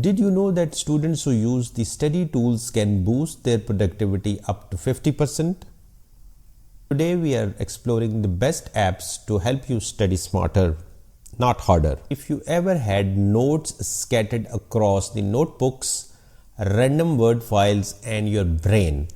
Did you know that students who use the study tools can boost their productivity up to 50%? Today we are exploring the best apps to help you study smarter, not harder. If you ever had notes scattered across the notebooks, random word files and your brain,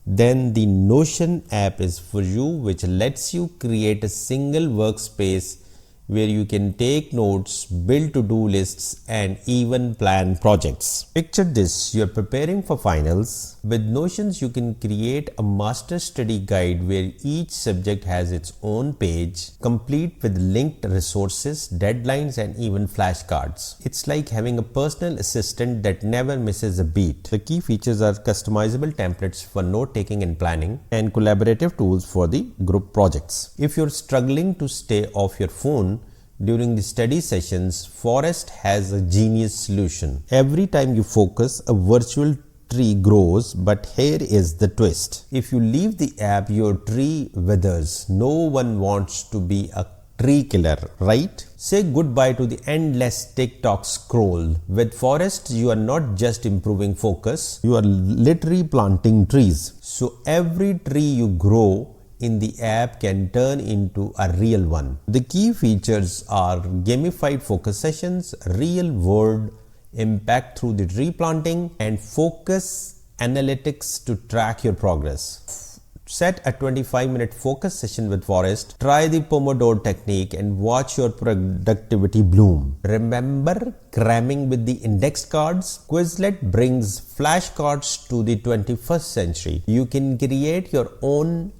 then the Notion app is for you, which lets you create a single workspace where you can take notes, build to-do lists and even plan projects. Picture this, you're preparing for finals. With Notions, you can create a master study guide where each subject has its own page, complete with linked resources, deadlines and even flashcards. It's like having a personal assistant that never misses a beat. The key features are customizable templates for note-taking and planning and collaborative tools for the group projects. If you're struggling to stay off your phone during the study sessions, Forest has a genius solution. Every time you focus, a virtual tree grows, but here is the twist. If you leave the app, your tree withers. No one wants to be a tree killer, right? Say goodbye to the endless TikTok scroll. With Forest, you are not just improving focus, you are literally planting trees. So every tree you grow in the app can turn into a real one. The key features are gamified focus sessions, real world impact through the tree planting, and focus analytics to track your progress. Set a 25-minute focus session with Forest, try the Pomodoro technique and watch your productivity bloom. Remember cramming with the index cards? Quizlet brings flashcards to the 21st century. You can create your own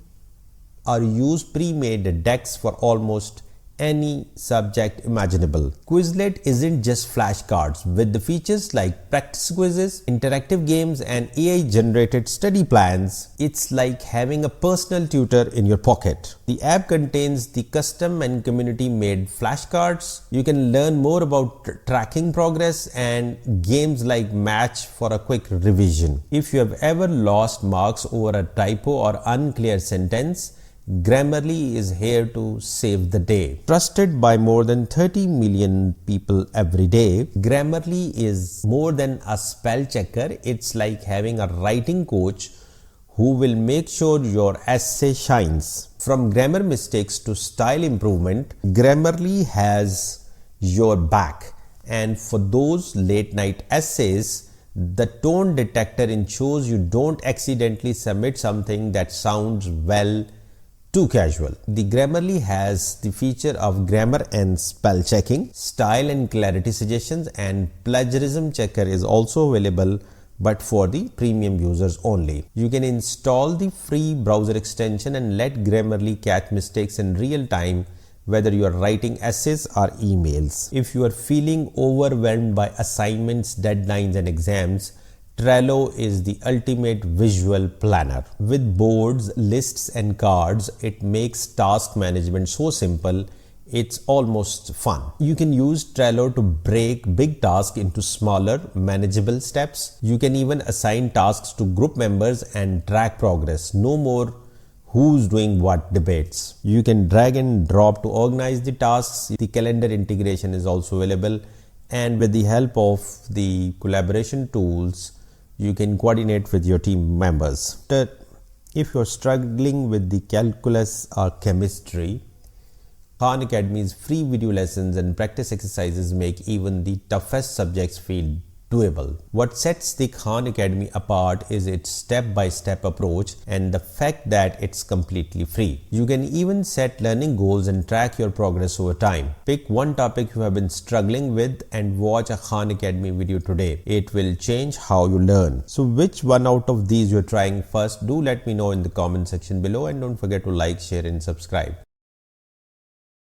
or use pre-made decks for almost any subject imaginable. Quizlet isn't just flashcards. With the features like practice quizzes, interactive games and AI-generated study plans, it's like having a personal tutor in your pocket. The app contains the custom and community-made flashcards. You can learn more about tracking progress and games like Match for a quick revision. If you have ever lost marks over a typo or unclear sentence, Grammarly is here to save the day. Trusted by more than 30 million people every day, Grammarly is more than a spell checker. It's like having a writing coach who will make sure your essay shines. From grammar mistakes to style improvement, Grammarly has your back. And for those late night essays, the tone detector ensures you don't accidentally submit something that sounds too casual. The Grammarly has the feature of grammar and spell checking, style and clarity suggestions, and plagiarism checker is also available, but for the premium users only. You can install the free browser extension and let Grammarly catch mistakes in real time, whether you are writing essays or emails. If you are feeling overwhelmed by assignments, deadlines, and exams, Trello is the ultimate visual planner. With boards, lists and cards, it makes task management so simple, it's almost fun. You can use Trello to break big tasks into smaller, manageable steps. You can even assign tasks to group members and track progress. No more who's doing what debates. You can drag and drop to organize the tasks. The calendar integration is also available, and with the help of the collaboration tools, you can coordinate with your team members. If you're struggling with the calculus or chemistry, Khan Academy's free video lessons and practice exercises make even the toughest subjects feel doable. What sets the Khan Academy apart is its step-by-step approach and the fact that it's completely free. You can even set learning goals and track your progress over time. Pick one topic you have been struggling with and watch a Khan Academy video today. It will change how you learn. So which one out of these you're trying first? Do let me know in the comment section below, and don't forget to like, share and subscribe.